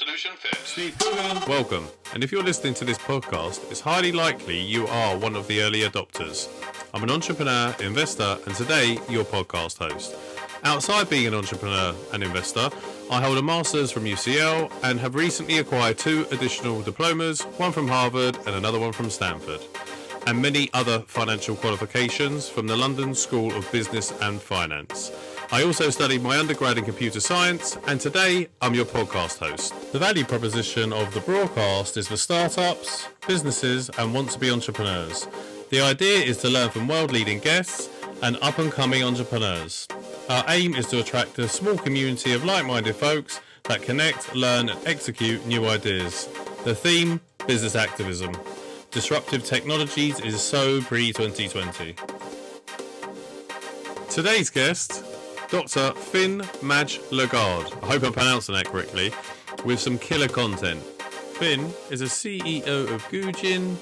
solution fit. Steve Coogan. Welcome, and if you're listening to this podcast, it's highly likely you are one of the early adopters. I'm an entrepreneur, investor, and today, your podcast host. Outside being an entrepreneur and investor, I hold a master's from UCL and have recently acquired 2 additional diplomas, one from Harvard and another one from Stanford, and many other financial qualifications from the London School of Business and Finance. I also studied my undergrad in computer science, and today I'm your podcast host. The value proposition of the broadcast is for startups, businesses, and want-to-be entrepreneurs. The idea is to learn from world-leading guests and up-and-coming entrepreneurs. Our aim is to attract a small community of like-minded folks that connect, learn, and execute new ideas. The theme, business activism. Disruptive technologies is so pre-2020. Today's guest, Dr. Finn Majlergaard, I hope I'm pronouncing that correctly, with some killer content. Finn is a CEO of Gugin,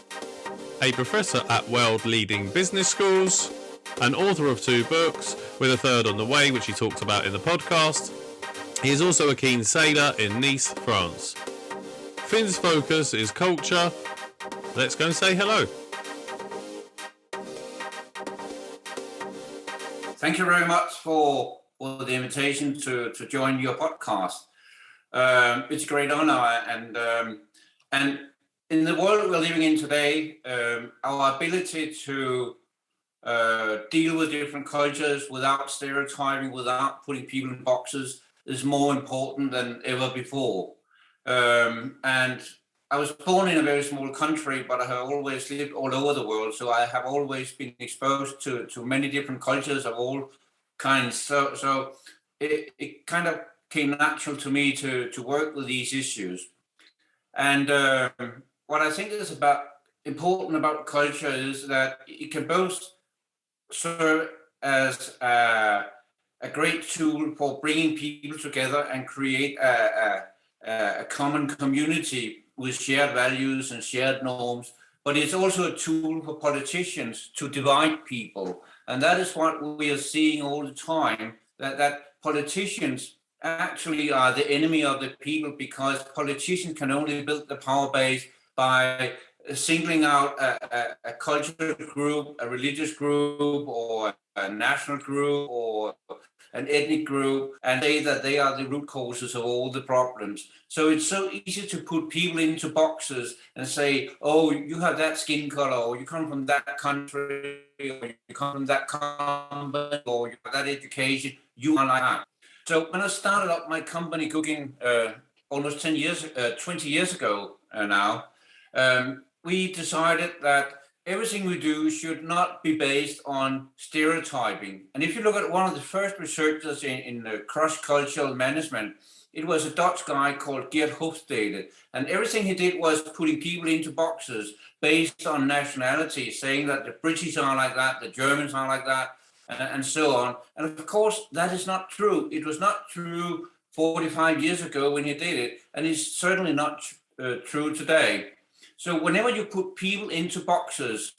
a professor at world-leading business schools, an author of 2 books, with a 3rd on the way, which he talked about in the podcast. He is also a keen sailor in Nice, France. Finn's focus is culture. Let's go and say hello. Thank you very much for the invitation to join your podcast. It's a great honor, and in the world we're living in today, our ability to deal with different cultures without stereotyping, without putting people in boxes, is more important than ever before. And I was born in a very small country, but I have always lived all over the world, so I have always been exposed to many different cultures of all kinds. So it kind of came natural to me to work with these issues. And what I think is important about culture is that it can both serve as a great tool for bringing people together and create a common community with shared values and shared norms, but it's also a tool for politicians to divide people. And that is what we are seeing all the time, that politicians actually are the enemy of the people, because politicians can only build the power base by singling out a cultural group, a religious group, or a national group, or an ethnic group, and say that they are the root causes of all the problems. So it's so easy to put people into boxes and say, oh, you have that skin color, or you come from that country, or you come from that company, or you have that education, you are like that. So when I started up my company, Gugin, almost 20 years ago now, we decided that everything we do should not be based on stereotyping. And if you look at one of the first researchers in cross-cultural management, it was a Dutch guy called Geert Hofstede. And everything he did was putting people into boxes based on nationality, saying that the British are like that, the Germans are like that, and so on. And of course, that is not true. It was not true 45 years ago when he did it, and it's certainly not true today. So whenever you put people into boxes,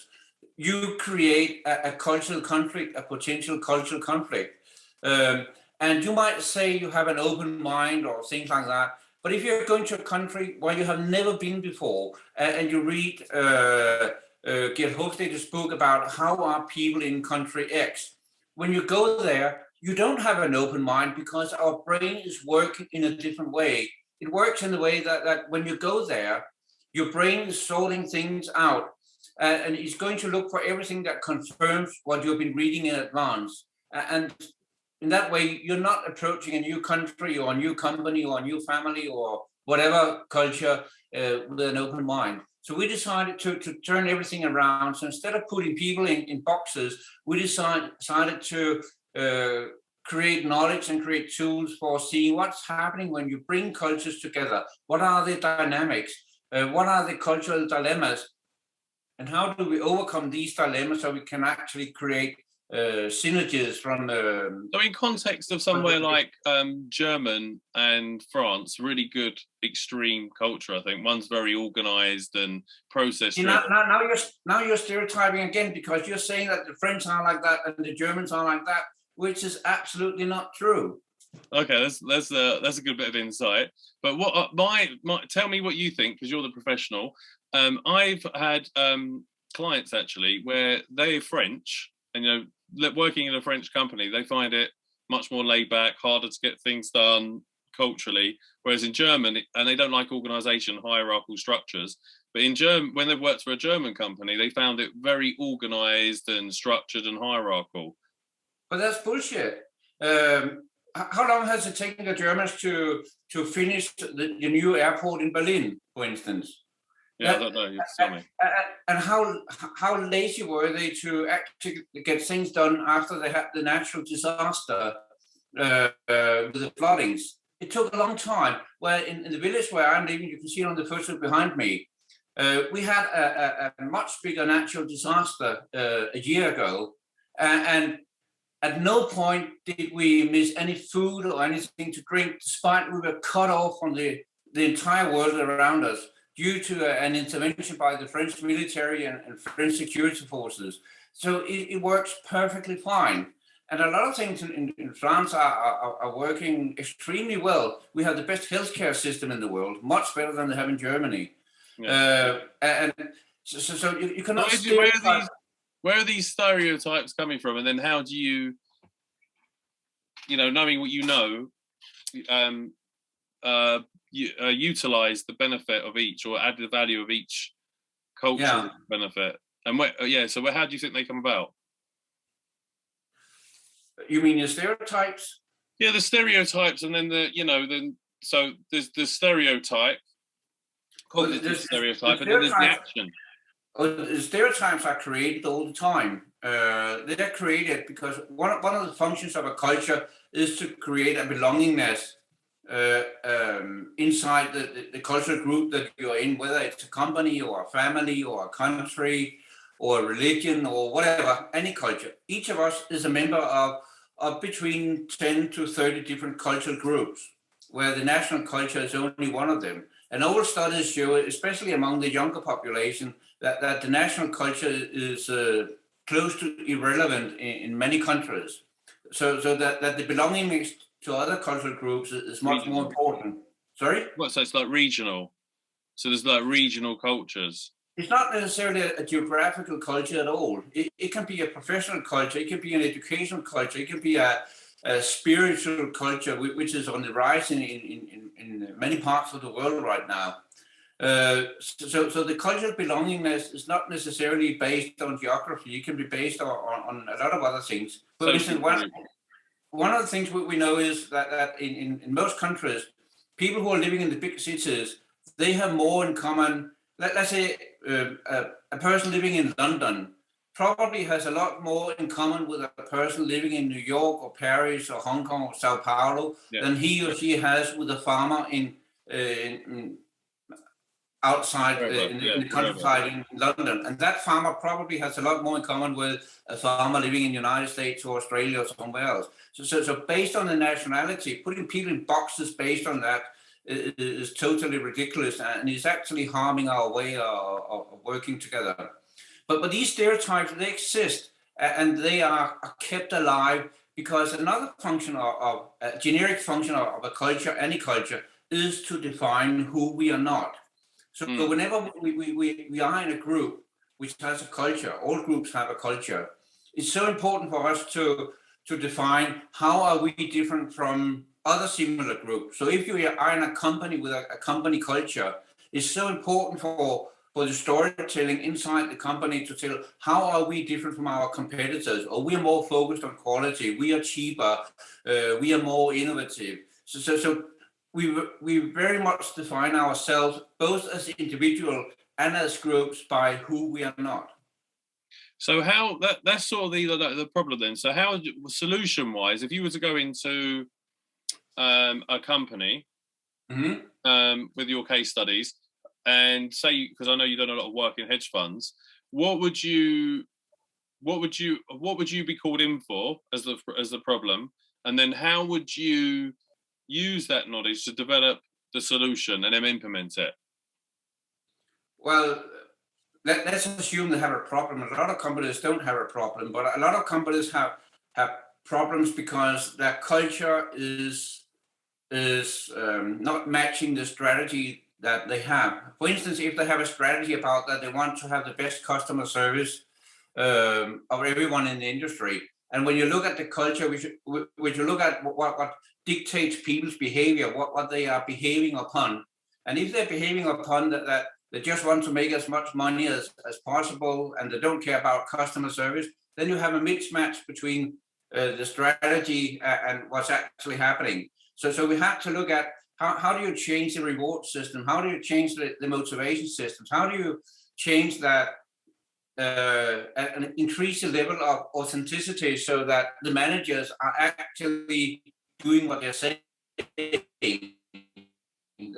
you create a cultural conflict, a potential cultural conflict. And you might say you have an open mind or things like that. But if you're going to a country where you have never been before, and you read Geert Hofstede's book about how are people in country X, when you go there, you don't have an open mind because our brain is working in a different way. It works in the way that when you go there, your brain is sorting things out, and it's going to look for everything that confirms what you've been reading in advance. And in that way, you're not approaching a new country or a new company or a new family or whatever culture with an open mind. So we decided to turn everything around. So instead of putting people in boxes, we decided to create knowledge and create tools for seeing what's happening when you bring cultures together. What are the dynamics? What are the cultural dilemmas, and how do we overcome these dilemmas so we can actually create synergies from the... So in context of somewhere like German and France, really good extreme culture, I think. One's very organised and process-driven. Now you're stereotyping again, because you're saying that the French are like that and the Germans are like that, which is absolutely not true. Okay, that's a good bit of insight. But what tell me what you think, because you're the professional. I've had clients actually where they're French, and working in a French company, they find it much more laid back, harder to get things done culturally. Whereas in German, and they don't like organisation, hierarchical structures. But in German, when they've worked for a German company, they found it very organised and structured and hierarchical. But that's bullshit. How long has it taken the Germans to finish the new airport in Berlin, for instance? Yeah, I don't know. You tell me. And how lazy were they to actually get things done after they had the natural disaster with the floodings? It took a long time. Well, in the village where I'm living, you can see it on the photo behind me. We had a much bigger natural disaster a year ago, and at no point did we miss any food or anything to drink, despite we were cut off from the entire world around us due to an intervention by the French military and French security forces. So it works perfectly fine. And a lot of things in France are working extremely well. We have the best healthcare system in the world, much better than they have in Germany. Yeah. And so you cannot stereotype. Where are these stereotypes coming from? And then how do you, knowing what you know, utilize the benefit of each, or add the value of each cultural benefit? And so how do you think they come about? You mean the stereotypes? Yeah, the stereotypes, and then so there's the stereotype, cognitive stereotype, and then there's the action. The stereotypes are created all the time. They're created because one of the functions of a culture is to create a belongingness inside the cultural group that you're in, whether it's a company or a family or a country or a religion or whatever, any culture. Each of us is a member of between 10 to 30 different cultural groups, where the national culture is only one of them. And all studies show, especially among the younger population, that the national culture is close to irrelevant in many countries. So that the belonging to other cultural groups is much more important. Sorry? What? So it's like regional. So there's like regional cultures. It's not necessarily a geographical culture at all. It can be a professional culture. It can be an educational culture. It can be a spiritual culture, which is on the rise in many parts of the world right now. So the cultural belongingness is not necessarily based on geography. It can be based on a lot of other things. For instance, one of the things we know is that in most countries, people who are living in the big cities, they have more in common. Let's say a person living in London probably has a lot more in common with a person living in New York or Paris or Hong Kong or Sao Paulo than he or she has with a farmer in outside in the countryside in London. And that farmer probably has a lot more in common with a farmer living in the United States or Australia or somewhere else. So based on the nationality, putting people in boxes based on that is totally ridiculous, and is actually harming our way of working together. But these stereotypes, they exist, and they are kept alive because another function of a generic function of a culture, any culture, is to define who we are not. So whenever we are in a group which has a culture, all groups have a culture, it's so important for us to define how are we different from other similar groups. So if you are in a company with a company culture, it's so important for the storytelling inside the company to tell how are we different from our competitors, or we are more focused on quality, we are cheaper, we are more innovative. So we very much define ourselves both as individual and as groups by who we are not. So how that's sort of the problem then. So how, solution wise, if you were to go into a company with your case studies and say, because I know you've done a lot of work in hedge funds, what would you be called in for as the problem, and then how would you use that knowledge to develop the solution and then implement it? Well, let's assume they have a problem. A lot of companies don't have a problem, but a lot of companies have problems because their culture is not matching the strategy that they have. For instance, if they have a strategy about that they want to have the best customer service of everyone in the industry, and when you look at the culture, which you look at what dictates people's behavior, what they are behaving upon, and if they're behaving upon that they just want to make as much money as possible, and they don't care about customer service, then you have a mismatch between the strategy and what's actually happening. So we have to look at how do you change the reward system? How do you change the motivation systems? How do you change that and increase the level of authenticity so that the managers are actually doing what they're saying?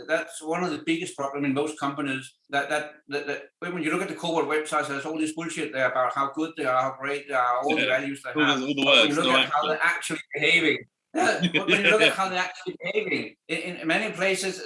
That's one of the biggest problems in most companies. That when you look at the corporate websites, there's all this bullshit there about how good they are, how great they are, all the values they have. All the words, when you look at how they're actually behaving, when you look at how they're actually behaving, in many places,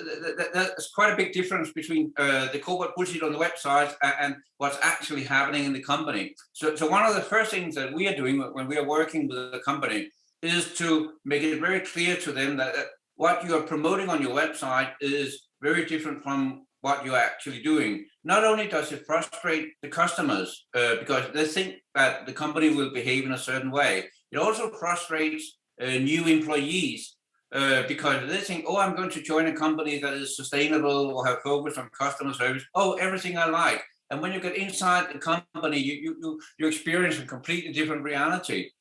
there's quite a big difference between the corporate bullshit on the website and what's actually happening in the company. So one of the first things that we are doing when we are working with a company is to make it very clear to them that what you are promoting on your website is very different from what you're actually doing. Not only does it frustrate the customers because they think that the company will behave in a certain way, it also frustrates new employees because they think, oh, I'm going to join a company that is sustainable or have focus on customer service. Oh, everything I like. And when you get inside the company, you experience a completely different reality.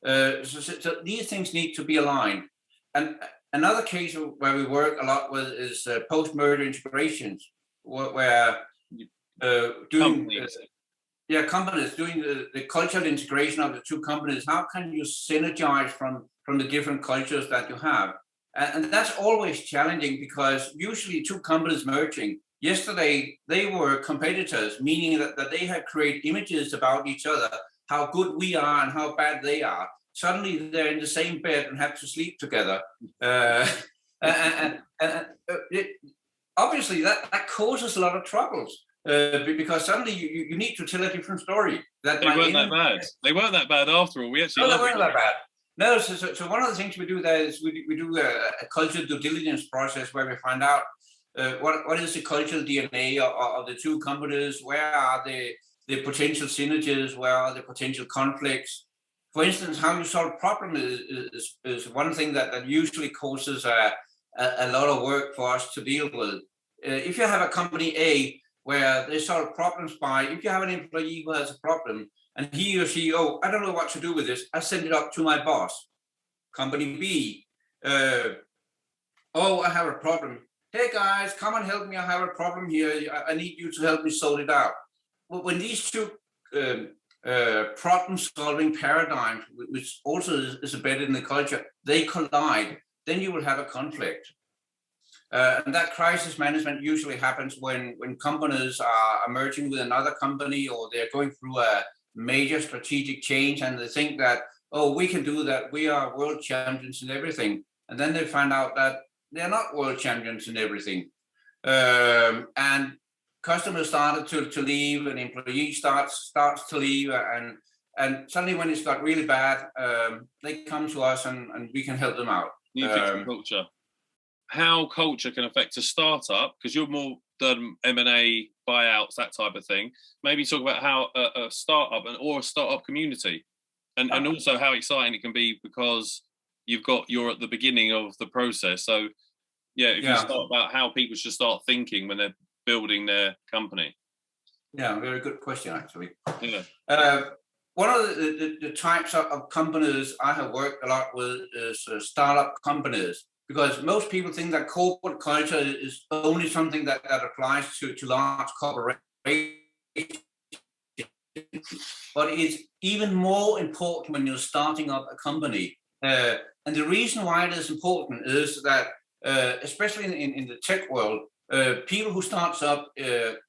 So these things need to be aligned. And another case where we work a lot with is post-merger integrations, where companies doing the cultural integration of the two companies. How can you synergize from the different cultures that you have? And that's always challenging because usually two companies merging. Yesterday, they were competitors, meaning that they had created images about each other, how good we are and how bad they are. Suddenly they're in the same bed and have to sleep together. Obviously that causes a lot of troubles because suddenly you need to tell a different story. They weren't that bad. They weren't that bad after all. We actually they weren't that bad. No, so one of the things we do there is we do a cultural due diligence process where we find out what is the cultural DNA of the two companies, where are the potential synergies, where are the potential conflicts. For instance, how you solve problems is one thing that usually causes a lot of work for us to deal with. If you have a company A where they solve problems if you have an employee who has a problem and he or she, oh, I don't know what to do with this, I send it up to my boss. Company B, oh, I have a problem. Hey guys, come and help me. I have a problem here. I need you to help me sort it out. Well, when these two problem-solving paradigms, which also is embedded in the culture, they collide, then you will have a conflict. And that crisis management usually happens when companies are merging with another company or they're going through a major strategic change and they think that, oh, we can do that. We are world champions in everything. And then they find out that they're not world champions in everything. And customers started to leave, and employees starts to leave, and suddenly when it's got really bad, they come to us and we can help them out. New culture. How culture can affect a startup, because you're more done M&A, buyouts, that type of thing. Maybe talk about how a startup or a startup community, and also how exciting it can be because you're at the beginning of the process. So you start about how people should start thinking when they're building their company. Yeah, very good question, actually. Yeah. One of the types of companies I have worked a lot with is startup companies, because most people think that corporate culture is only something that applies to large corporations. But it's even more important when you're starting up a company. And the reason why it is important is that, especially in the tech world, people who start up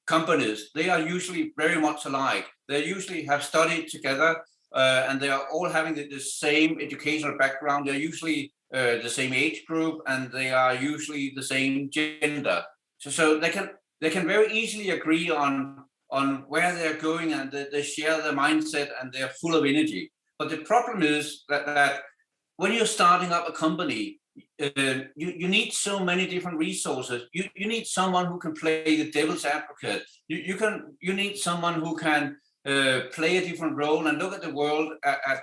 companies, they are usually very much alike. They usually have studied together and they are all having the same educational background. They're usually the same age group and they are usually the same gender. So they can very easily agree on where they're going, and they share their mindset and they're full of energy. But the problem is that when you're starting up a company, you need so many different resources. You need someone who can play the devil's advocate. You need someone who can play a different role and look at the world at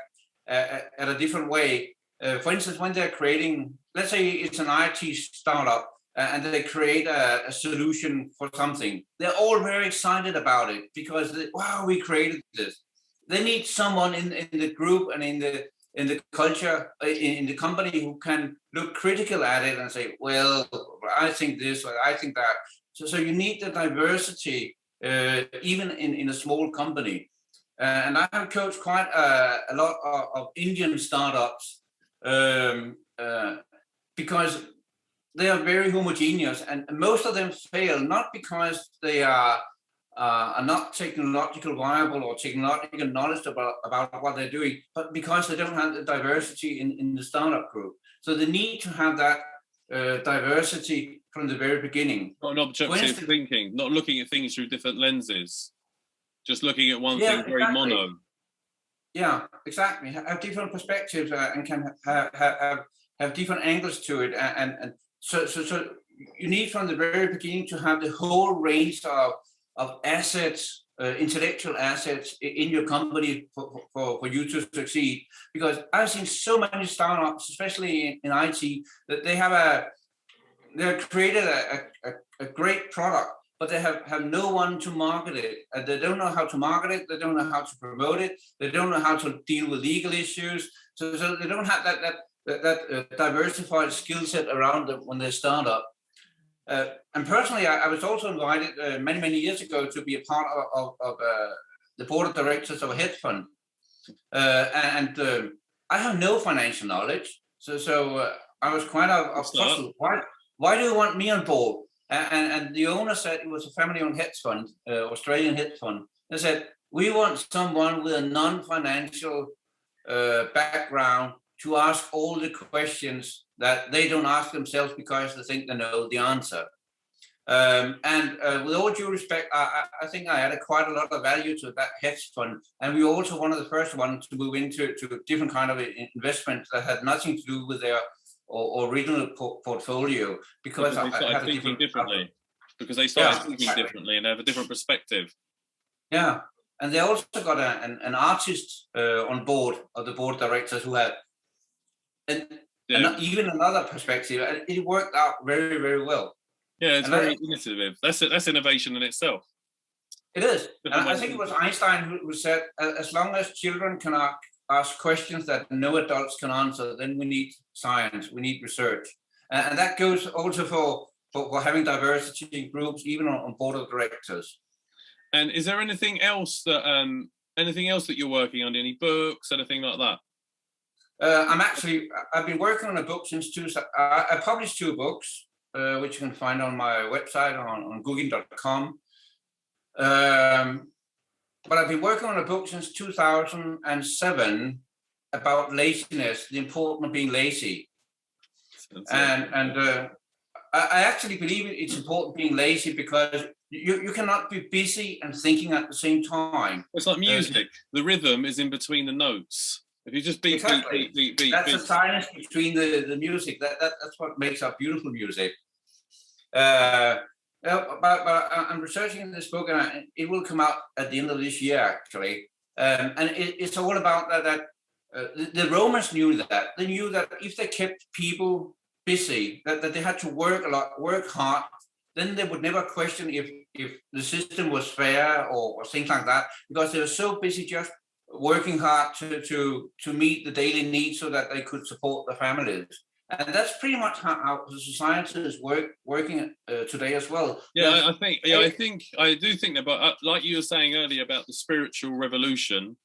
a different way. For instance, when they're creating, let's say it's an IT startup, and they create a solution for something, they're all very excited about it because wow, we created this. They need someone in the group and in the culture, in the company, who can look critical at it and say, well, I think this, or I think that. So you need the diversity, even in a small company. And I have coached quite a lot of Indian startups, because they are very homogeneous, and most of them fail, not because they are not technological viable or technological knowledge about what they're doing, but because they don't have the diversity in the startup group. So they need to have that diversity from the very beginning. Not an objective thinking, not looking at things through different lenses, just looking at one thing very mono. Yeah, exactly. Have different perspectives and can have different angles to it, and so you need from the very beginning to have the whole range of assets, intellectual assets in your company for you to succeed. Because I've seen so many startups, especially in IT, that they've created a great product, but they have no one to market it. And they don't know how to market it. They don't know how to promote it. They don't know how to deal with legal issues. So they don't have that diversified skill set around them when they start up. And personally, I was also invited many years ago to be a part of the board of directors of a hedge fund. And I have no financial knowledge. So I was quite puzzled. Why do you want me on board? And the owner said it was a family-owned hedge fund, Australian hedge fund. They said, we want someone with a non-financial background to ask all the questions that they don't ask themselves because they think they know the answer. And with all due respect, I think I added quite a lot of value to that hedge fund. And we were also one of the first ones to move into a different kind of investment that had nothing to do with their original portfolio, because they started thinking differently. Because they started thinking differently and have a different perspective. Yeah, and they also got an artist on board of the board of directors who had even another perspective, and it worked out very well. Yeah, it's very innovative. That's innovation in itself. It is. And I think it was Einstein who said, as long as children can ask questions that no adults can answer, then we need science, we need research. And that goes also for having diversity in groups, even on board of directors. And is there anything else that you're working on? Any books, anything like that? I've been working on a book since I published 2 books, which you can find on my website on Gugin.com. But I've been working on a book since 2007 about laziness, the importance of being lazy. And I actually believe it's important being lazy, because you cannot be busy and thinking at the same time. It's like music. The rhythm is in between the notes. If you just beat, beat. That's the silence between the music. That's what makes up beautiful music. But I'm researching this book, and it will come out at the end of this year, actually. And it's all about that. The Romans knew that. They knew that if they kept people busy, that they had to work a lot, work hard, then they would never question if the system was fair or things like that, because they were so busy just working hard to meet the daily needs so that they could support their families. And that's pretty much how the society is working today as well. Yeah, I do think that, but like you were saying earlier about the spiritual revolution,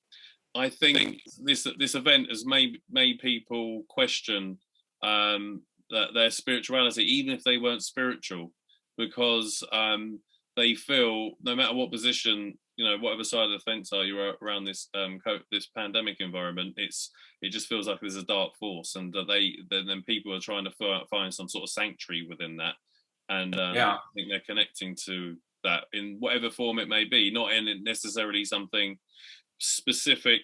I think this event has made people question their spirituality, even if they weren't spiritual, because they feel no matter what position, whatever side of the fence are you around this this pandemic environment, it just feels like there's a dark force, and that then people are trying to find some sort of sanctuary within that, and I think they're connecting to that in whatever form it may be, not in necessarily something specific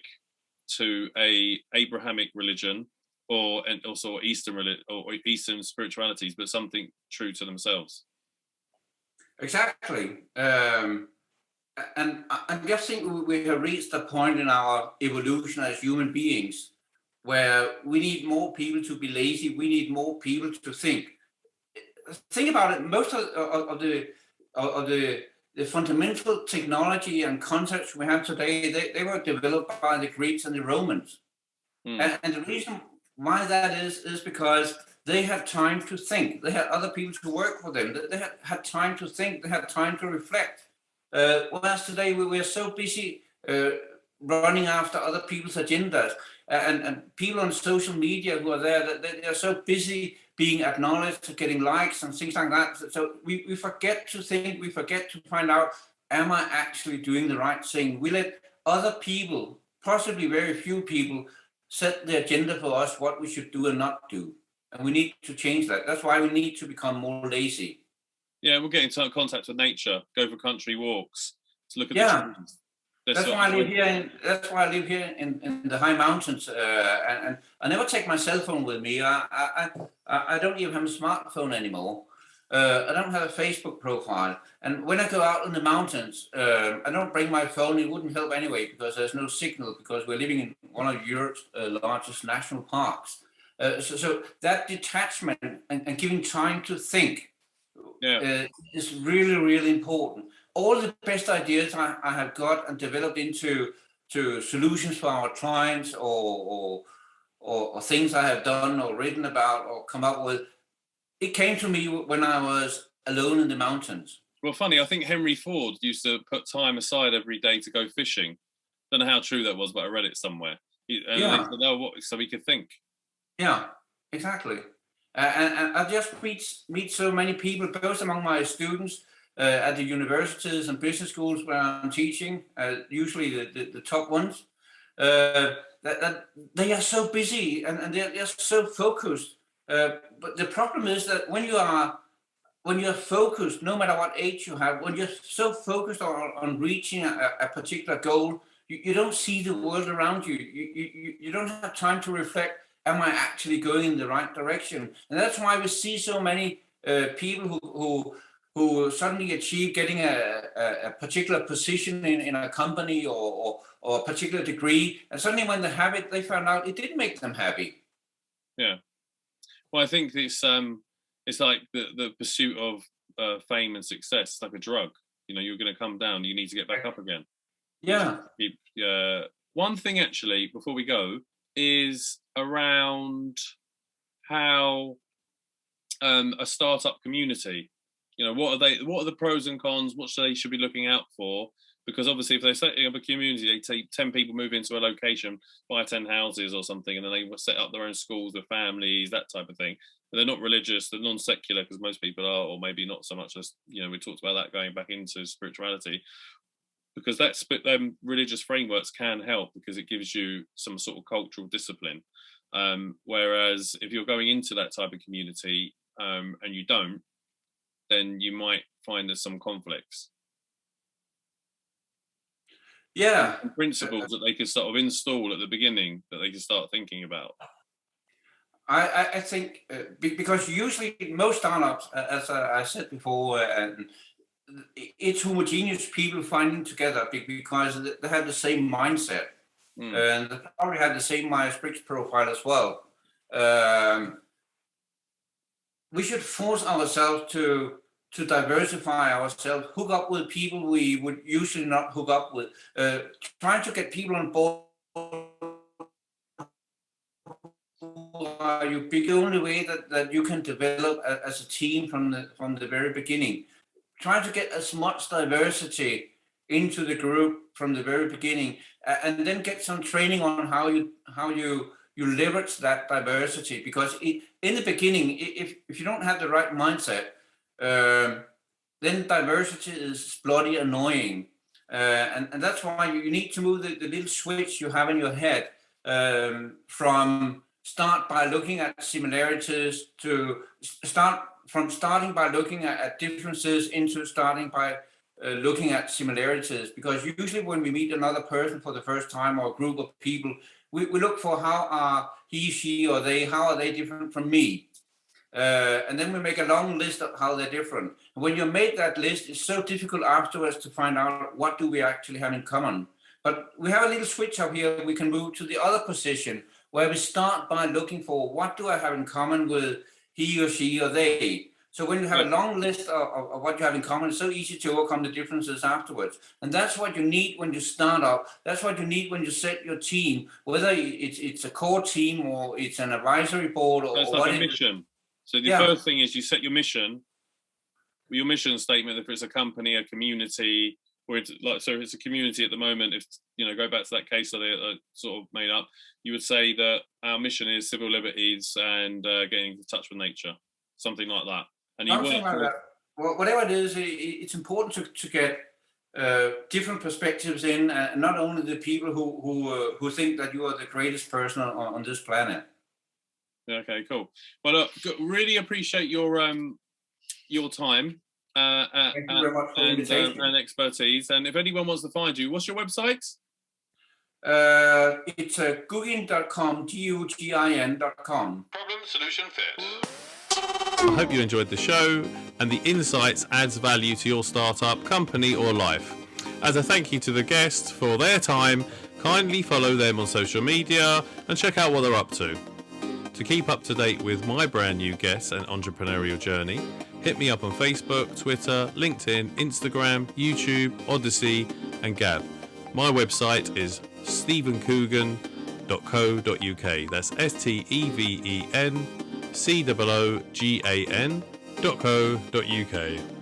to a Abrahamic religion and also Eastern spiritualities, but something true to themselves. Exactly. And I just think we have reached a point in our evolution as human beings where we need more people to be lazy. We need more people to think. Think about it. Most of the fundamental technology and concepts we have today, they were developed by the Greeks and the Romans. And the reason why that is because they had time to think. They had other people to work for them. They had time to think. They had time to reflect. Whereas today we're so busy running after other people's agendas, and people on social media who are there, that they are so busy being acknowledged, getting likes and things like that. So we forget to think. We forget to find out, am I actually doing the right thing? We let other people, possibly very few people, set the agenda for us, what we should do and not do. And we need to change that. That's why we need to become more lazy. Yeah, we'll get into contact with nature, go for country walks, to look at the trees. That's why I live here. That's why I live here in the high mountains, and I never take my cell phone with me. I don't even have a smartphone anymore. I don't have a Facebook profile, and when I go out in the mountains, I don't bring my phone. It wouldn't help anyway because there's no signal, because we're living in one of Europe's largest national parks. So that detachment and giving time to think is really, really important. All the best ideas I have got and developed into solutions for our clients, or things I have done or written about or come up with, it came to me when I was alone in the mountains. Well, funny, I think Henry Ford used to put time aside every day to go fishing. Don't know how true that was, but I read it somewhere. So he could think. Yeah, exactly. And I just meet so many people, both among my students at the universities and business schools where I'm teaching, usually the top ones, that they are so busy and they're so focused. But the problem is that when you're focused, no matter what age you have, when you're so focused on reaching a particular goal, you don't see the world around you. You don't have time to reflect, am I actually going in the right direction? And that's why we see so many people who suddenly achieve getting a particular position in a company or a particular degree. And suddenly when they have it, they found out it didn't make them happy. Yeah. Well, I think it's like the pursuit of fame and success. It's like a drug. You're going to come down. You need to get back up again. Yeah. One thing actually, before we go, is around how a startup community. What are the pros and cons? What they should be looking out for? Because obviously, if they're setting up a community, they take 10 people, move into a location, buy 10 houses or something, and then they set up their own schools with families, that type of thing. But they're not religious, they're non-secular, because most people are, or maybe not so much as, we talked about that going back into spirituality. Because religious frameworks can help, because it gives you some sort of cultural discipline. Whereas if you're going into that type of community and you don't, then you might find there's some conflicts. Yeah. Principles that they could sort of install at the beginning that they can start thinking about. I think because usually most startups, as I said before, it's homogeneous people finding together because they have the same mindset. And they probably have the same Myers-Briggs profile as well. We should force ourselves to diversify ourselves, hook up with people we would usually not hook up with, trying to get people on board. You pick the only way that you can develop as a team from the very beginning. Trying to get as much diversity into the group from the very beginning, and then get some training on how you leverage that diversity. Because in the beginning, if you don't have the right mindset, then diversity is bloody annoying, and that's why you need to move the little switch you have in your head from start by looking at similarities to starting by looking at differences into starting by looking at similarities. Because usually when we meet another person for the first time, or a group of people, we look for how are he, she, or they, how are they different from me? And then we make a long list of how they're different. And when you make that list, it's so difficult afterwards to find out what do we actually have in common. But we have a little switch up here. We can move to the other position where we start by looking for what do I have in common with he or she or they. So when you have a long list of what you have in common, it's so easy to overcome the differences afterwards. And that's what you need when you start up. That's what you need when you set your team, whether it's a core team or it's an advisory board or it's like a mission. So the first thing is you set your mission statement. If it's a company, a community, or it's like, so if it's a community at the moment, if go back to that case that I sort of made up, you would say that our mission is civil liberties and getting in touch with nature, something like that. And something like that. Well, whatever it is, it's important to get different perspectives in, and not only the people who think that you are the greatest person on this planet. Okay, cool. Well, really appreciate your time Thank you very much for the invitation. And expertise. And if anyone wants to find you, what's your website? It's Gugin.com, Gugin.com. Problem, solution, fit. I hope you enjoyed the show and the insights adds value to your startup, company or life. As a thank you to the guests for their time, kindly follow them on social media and check out what they're up to. To keep up to date with my brand new guests and entrepreneurial journey, hit me up on Facebook, Twitter, LinkedIn, Instagram, YouTube, Odyssey and Gab. My website is stevencoogan.co.uk. That's stevencoogan.co.uk.